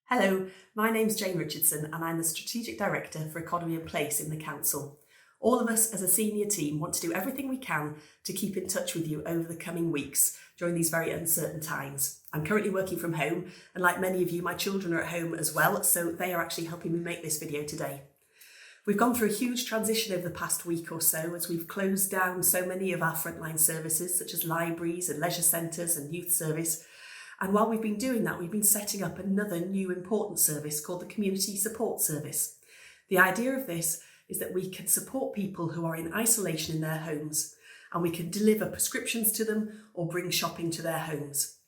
Hello, my name's Jane Richardson and I'm the Strategic Director for Economi and Place in the Council. All of us as a senior team want to do everything we can to keep in touch with you over the coming weeks during these very uncertain times. I'm currently working from home and like many of you, my children are at home as well, so they are actually helping me make this video today. We've gone through a huge transition over the past week or so as we've closed down so many of our frontline services such as libraries and leisure centres and youth service. And while we've been doing that, we've been setting up another new important service called the Community Support Service. The idea of this is that we can support people who are in isolation in their homes and we can deliver prescriptions to them or bring shopping to their homes.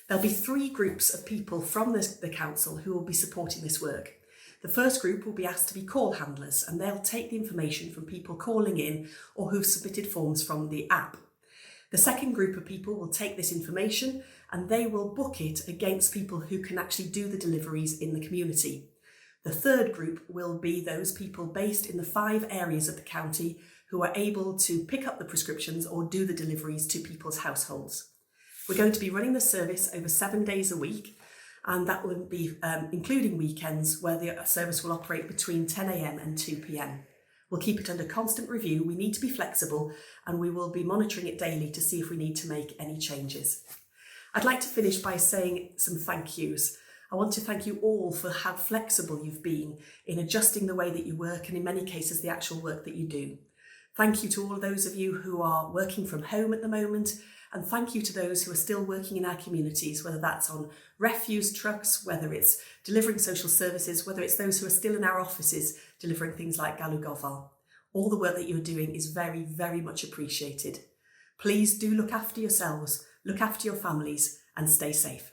There'll be three groups of people from the council who will be supporting this work. The first group will be asked to be call handlers and they'll take the information from people calling in or who've submitted forms from the app. The second group of people will take this information and they will book it against people who can actually do the deliveries in the community. The third group will be those people based in the 5 areas of the county who are able to pick up the prescriptions or do the deliveries to people's households. We're going to be running the service over 7 days a week, and that will be including weekends where the service will operate between 10 a.m. and 2 p.m. We'll keep it under constant review. We need to be flexible and we will be monitoring it daily to see if we need to make any changes. I'd like to finish by saying some thank yous. I want to thank you all for how flexible you've been in adjusting the way that you work and in many cases the actual work that you do. Thank you to all of those of you who are working from home at the moment, and thank you to those who are still working in our communities, whether that's on refuse trucks, whether it's delivering social services, whether it's those who are still in our offices delivering things like galw. All the work that you're doing is very, very much appreciated. Please do look after yourselves, look after your families and stay safe.